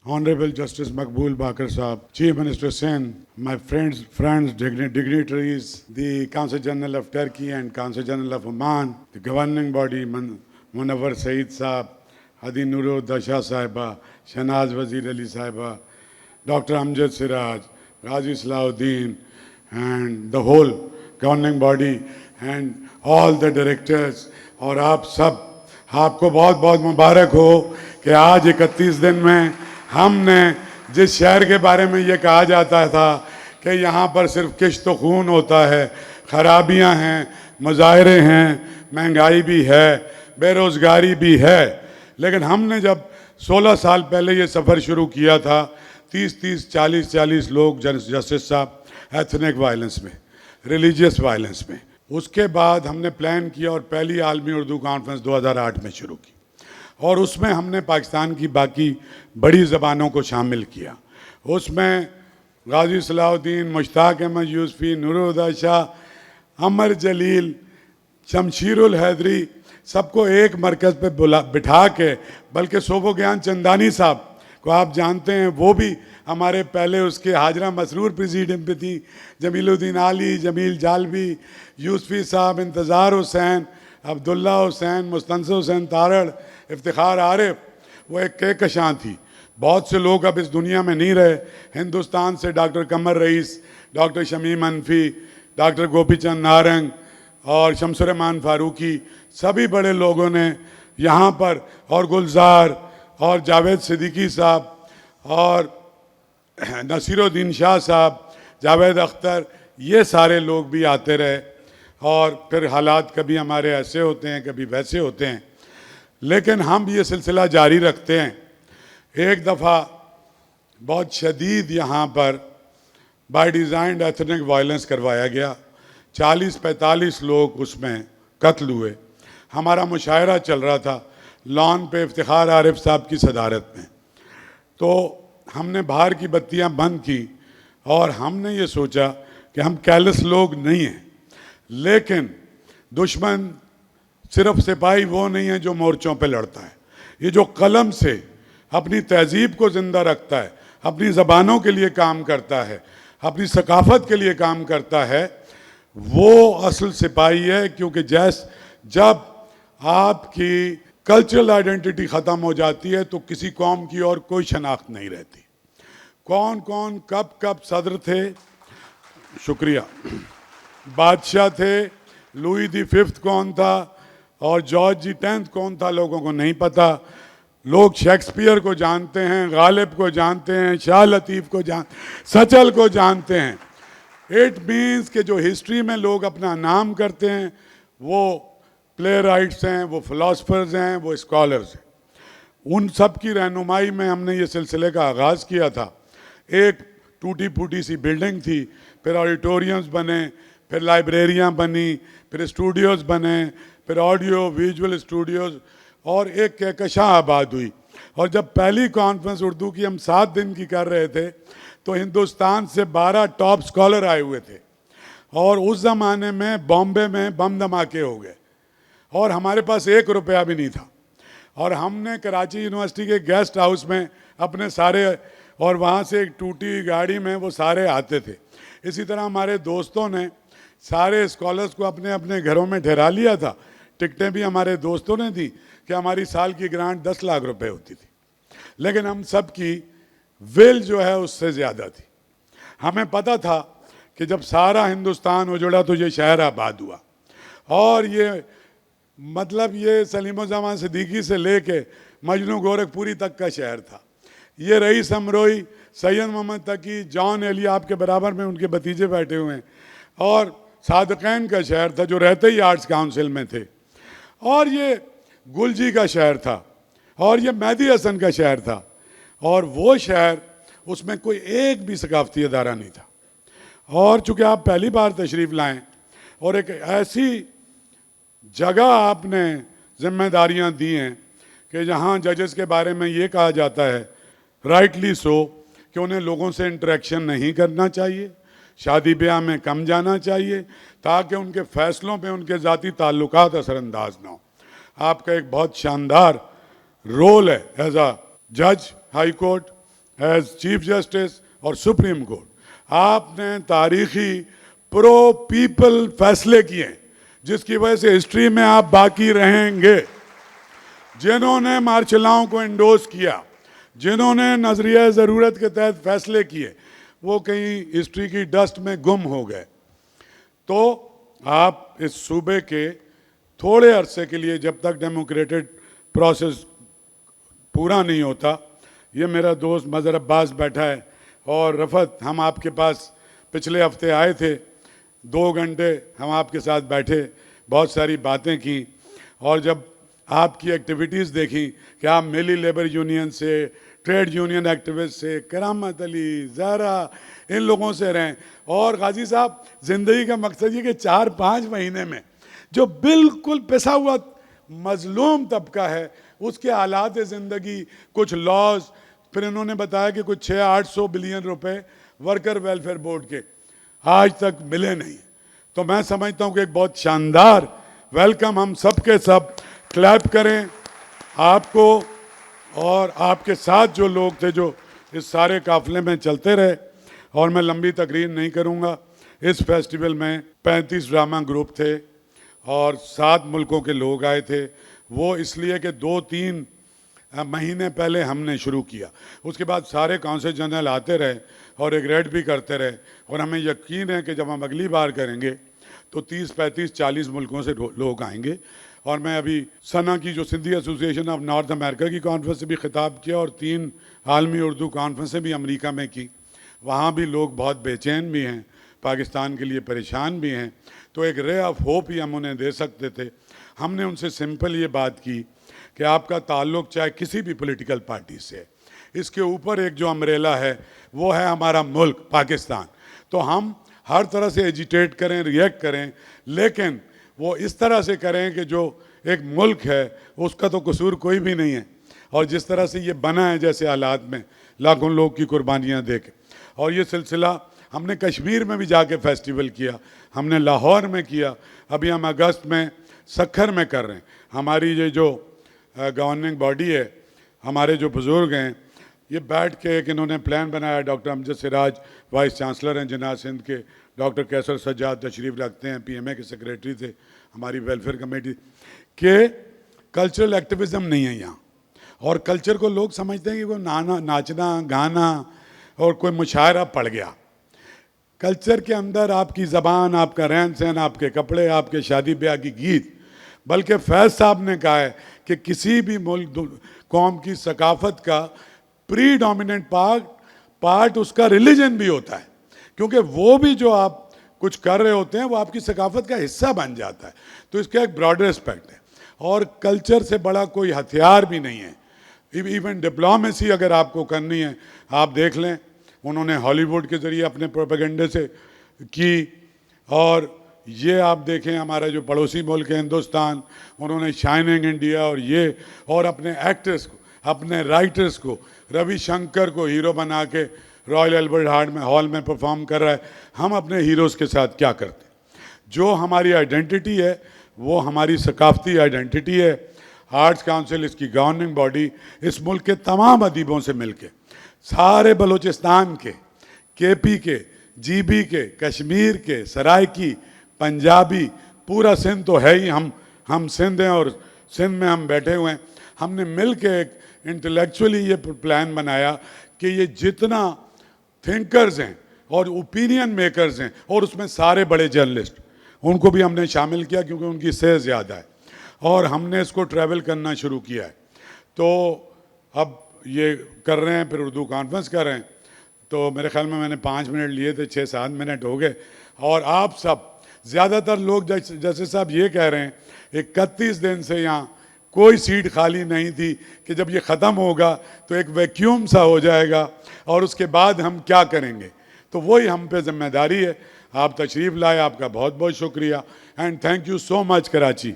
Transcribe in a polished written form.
Honorable Justice Maqbool Bakar Saab, Chief Minister Sen, my friends, dignitaries, the Council General of Turkey and Council General of Oman, the governing body, Munawar Saeed Saab, Hadi Nuro Dasha Sahiba, Shahnaz Wazir Ali Sahiba, Dr. Amjad Siraj, Ghazi Salahuddin, and the whole governing body and all the directors और आप सब, आपको बहुत बहुत मुबारक हो कि आज 31 दिन में हमने जिस शहर के बारे में ये कहा जाता था कि यहाँ पर सिर्फ किश्त खून होता है, खराबियाँ हैं, मुजाहरे हैं, महंगाई भी है, बेरोज़गारी भी है, लेकिन हमने जब 16 साल पहले ये सफ़र शुरू किया था 30-30, 40-40 लोग जस्टिस साहब एथनिक वायलेंस में, रिलीजियस वायलेंस में, उसके बाद हमने प्लान किया और पहली आलमी उर्दू कॉन्फ्रेंस 2008 में शुरू की और उसमें हमने पाकिस्तान की बाकी बड़ी ज़बानों को शामिल किया। उसमें गाजी सलाहुद्दीन, मुश्ताक अहमद यूसुफी, नूरुद्दीन शाह, अमर जलील, शमशीरुल हैदरी, सबको एक मरकज़ पे बिठा के, बल्कि सोबो ज्ञान चंदानी साहब को आप जानते हैं, वो भी हमारे पहले उसके हाजरा मसरूर प्रेसिडेंट पे थी, जमीलुद्दीन आली, जमील जालवी, यूसुफी साहब, इंतज़ार हुसैन, अब्दुल्ला हुसैन, मुस्तनसर हुसैन तारड़, इफ्तिखार आरिफ, वो एक कहकशां थी। बहुत से लोग अब इस दुनिया में नहीं रहे। हिंदुस्तान से डॉक्टर कमर rice, doctor Shamim अनफी, doctor Gopichand Narang और शमसुररहमान फारूकी, सभी बड़े लोगों ने यहाँ पर, और गुलजार और जावेद सिद्दीकी साहब और नसीरुद्दीन शाह साहब, जावेद अख्तर, ये सारे लोग भी आते रहे और फिर हालात कभी हमारे ऐसे होते हैं, कभी वैसे होते हैं, लेकिन हम ये सिलसिला जारी रखते हैं। एक दफ़ा बहुत शदीद यहाँ पर बाय डिज़ाइन एथनिक वायलेंस करवाया गया, 40-45 लोग उसमें कत्ल हुए। हमारा मुशायरा चल रहा था लॉन पे इफ्तिखार आरिफ साहब की सदारत में, तो हमने बाहर की बत्तियां बंद की और हमने ये सोचा कि हम कैलस लोग नहीं हैं, लेकिन दुश्मन सिर्फ सिपाही वो नहीं है जो मोर्चों पे लड़ता है, ये जो कलम से अपनी तहजीब को ज़िंदा रखता है, अपनी ज़बानों के लिए काम करता है, अपनी सकाफ़त के लिए काम करता है, वो असल सिपाही है। क्योंकि जब आपकी कल्चरल आइडेंटिटी ख़त्म हो जाती है तो किसी कौम की और कोई शनाख्त नहीं रहती। कौन कौन कब कब सदर थे, शुक्रिया, बादशाह थे, लुई दी फिफ्थ कौन था और जॉर्ज जी 10th कौन था, लोगों को नहीं पता। लोग शेक्सपियर को जानते हैं, गालिब को जानते हैं, शाह लतीफ़ को सचल को जानते हैं। इट मीन्स कि जो हिस्ट्री में लोग अपना नाम करते हैं वो प्ले राइट्स हैं, वो फ़िलासफ़र्स हैं, वो स्कॉलर्स हैं। उन सब की रहनुमाई में हमने ये सिलसिले का आगाज़ किया था। एक टूटी फूटी सी बिल्डिंग थी, फिर ऑडिटोरियम्स बने, फिर लाइब्रेरियाँ बनी, फिर स्टूडियोज़ बने, फिर ऑडियो विजुअल स्टूडियोज़, और एक कहकशां आबाद हुई। और जब पहली कॉन्फ्रेंस उर्दू की हम 7 दिन की कर रहे थे तो हिंदुस्तान से 12 टॉप स्कॉलर आए हुए थे और उस ज़माने में बॉम्बे में बम धमाके हो गए और हमारे पास 1 रुपया भी नहीं था और हमने कराची यूनिवर्सिटी के गेस्ट हाउस में अपने सारे, और वहाँ से एक टूटी गाड़ी में वो सारे आते थे। इसी तरह हमारे दोस्तों ने सारे स्कॉलर्स को अपने अपने घरों में ठहरा लिया था। टिकटें भी हमारे दोस्तों ने दी कि हमारी साल की ग्रांट 10 लाख रुपए होती थी, लेकिन हम सब की विल जो है उससे ज़्यादा थी। हमें पता था कि जब सारा हिंदुस्तान उजड़ा तो ये शहर आबाद हुआ, और ये मतलब ये सलीमुज़्ज़मान सिद्दीकी से लेके मजनू गोरखपुरी तक का शहर था। ये रईस अमरोई, सैयद मोहम्मद तकी, जॉन एली आपके बराबर में उनके भतीजे बैठे हुए हैं, और सादकैन का शहर था जो रहते ही आर्ट्स काउंसिल में थे, और ये गुलजी का शहर था, और ये मेहदी हसन का शहर था, और वो शहर उसमें कोई एक भी सकाफती अदारा नहीं था। और चूँकि आप पहली बार तशरीफ़ लाएँ और एक ऐसी जगह आपने जिम्मेदारियां दी हैं कि जहां जजेस के बारे में ये कहा जाता है, राइटली सो, कि उन्हें लोगों से इंटरेक्शन नहीं करना चाहिए, शादी ब्याह में कम जाना चाहिए, ताकि उनके फ़ैसलों पे उनके ज़ाती ताल्लुकात असरअंदाज ना हो। आपका एक बहुत शानदार रोल है एज अ जज high court, as chief justice और सुप्रीम कोर्ट, आपने तारीखी प्रो पीपल फैसले किए जिसकी वजह से हिस्ट्री में आप बाकी रहेंगे। जिन्होंने मार्शल लॉ को एंडोर्स किया, जिन्होंने नजरिया ज़रूरत के तहत फैसले किए, वो कहीं हिस्ट्री की डस्ट में गुम हो गए। तो आप इस सूबे के थोड़े अरसे के लिए, जब तक डेमोक्रेटिक प्रोसेस पूरा नहीं होता, ये मेरा दोस्त मज़हर अब्बास बैठा है और रफ़त, हम आपके पास पिछले हफ्ते आए थे, 2 घंटे हम आपके साथ बैठे, बहुत सारी बातें की, और जब आपकी एक्टिविटीज़ देखी कि आप मिली लेबर यूनियन से, ट्रेड यूनियन एक्टिविस्ट से, करामत अली, ज़हरा, इन लोगों से रहें। और गाजी साहब, ज़िंदगी का मकसद ये कि 4-5 महीने में जो बिल्कुल पिसा हुआ मजलूम तबका है उसके हालात ज़िंदगी, कुछ लॉज, फिर इन्होंने बताया कि कुछ 600-800 बिलियन रुपए वर्कर वेलफेयर बोर्ड के आज तक मिले नहीं। तो मैं समझता हूँ कि एक बहुत शानदार वेलकम, हम सब के सब क्लैप करें आपको और आपके साथ जो लोग थे जो इस सारे काफिले में चलते रहे। और मैं लंबी तकरीर नहीं करूँगा। इस फेस्टिवल में 35 ड्रामा ग्रुप थे और 7 मुल्कों के लोग आए थे। वो इसलिए कि 2-3 महीने पहले हमने शुरू किया, उसके बाद सारे काउंसिल जनरल आते रहे और एग्रेड भी करते रहे, और हमें यकीन है कि जब हम अगली बार करेंगे तो 30, 35, 40 मुल्कों से लोग आएंगे। और मैं अभी सना की जो Sindhi association of north America की कॉन्फ्रेंस से भी खिताब किया और 3 आलमी उर्दू कॉन्फ्रेंसें भी अमेरिका में की। वहाँ भी लोग बहुत बेचैन भी हैं, पाकिस्तान के लिए परेशान भी हैं। तो एक रे ऑफ होप ही हम उन्हें दे सकते थे। हमने उनसे सिंपल ये बात की कि आपका ताल्लुक़ चाहे किसी भी पॉलिटिकल पार्टी से, इसके ऊपर एक जो अम्ब्रेला है वो है हमारा मुल्क पाकिस्तान। तो हम हर तरह से एजिटेट करें, रिएक्ट करें, लेकिन वो इस तरह से करें कि जो एक मुल्क है उसका तो कसूर कोई भी नहीं है। और जिस तरह से ये बना है, जैसे हालात में लाखों लोग की कुर्बानियाँ देख, और ये सिलसिला हमने कश्मीर में भी जाके फेस्टिवल किया, हमने लाहौर में किया, अभी हम अगस्त में सक्खर में कर रहे हैं। हमारी ये जो गवर्निंग बॉडी है, हमारे जो बुज़ुर्ग हैं, ये बैठ के एक इन्होंने प्लान बनाया। Doctor Amjad Siraj vice chancellor हैं जिन्ना सिंध के, डॉक्टर कैसर सज्जाद तशरीफ़ रखते हैं, PMA के सेक्रेटरी थे, हमारी वेलफेयर कमेटी के। कल्चरल एक्टिविज़म नहीं है यहाँ, और कल्चर को लोग समझते हैं कि वो नाचना गाना और कोई मुशायरा पड़ गया। कल्चर के अंदर आपकी ज़बान, आपका रहन सहन, आपके कपड़े, आपके शादी ब्याह की गीत, बल्कि फैज़ साहब ने कहा है कि किसी भी मुल्क कौम की सकाफ़त का प्रीडोमिनेंट पार्ट उसका रिलीजन भी होता है, क्योंकि वो भी जो आप कुछ कर रहे होते हैं वो आपकी सकाफ़त का हिस्सा बन जाता है। तो इसका एक ब्रॉडर एस्पेक्ट है, और कल्चर से बड़ा कोई हथियार भी नहीं है। इवन डिप्लोमेसी अगर आपको करनी है, आप देख लें, उन्होंने हॉलीवुड के ज़रिए अपने प्रोपेगेंडे से की, और ये आप देखें हमारा जो पड़ोसी मुल्क है हिंदुस्तान, उन्होंने शाइनिंग इंडिया और ये, और अपने एक्टर्स को, अपने राइटर्स को, रविशंकर को हीरो बना के रॉयल एल्बर्ट हॉल में परफॉर्म कर रहा है। हम अपने हीरोज़ के साथ क्या करते हैं? जो हमारी आइडेंटिटी है वो हमारी सकाफ़ती आइडेंटिटी है। आर्ट्स काउंसिल, इसकी गवर्निंग बॉडी, इस मुल्क के तमाम अदीबों से मिलके, सारे बलूचिस्तान के, KP के, GB के, कश्मीर के, सराइकी, पंजाबी, पूरा सिंध तो है ही, हम सिंध हैं और सिंध में हम बैठे हुए हैं। हमने मिल के एक इंटेलेक्चुअली ये प्लान बनाया कि ये जितना थिंकर्स हैं और ओपिनियन मेकर्स हैं, और उसमें सारे बड़े जर्नलिस्ट, उनको भी हमने शामिल किया क्योंकि उनकी सेहत ज़्यादा है, और हमने इसको ट्रैवल करना शुरू किया है। तो अब ये कर रहे हैं, फिर उर्दू कॉन्फ्रेंस कर रहे हैं। तो मेरे ख्याल में मैंने 5 मिनट लिए थे, 6-7 मिनट हो गए। और आप सब, ज़्यादातर लोग जैसे साहब ये कह रहे हैं, 31 दिन से यहाँ कोई सीट खाली नहीं थी कि जब ये ख़त्म होगा तो एक वैक्यूम सा हो जाएगा और उसके बाद हम क्या करेंगे। तो वही हम पे जिम्मेदारी है। आप तशरीफ़ लाए, आपका बहुत बहुत शुक्रिया, and thank you so much Karachi.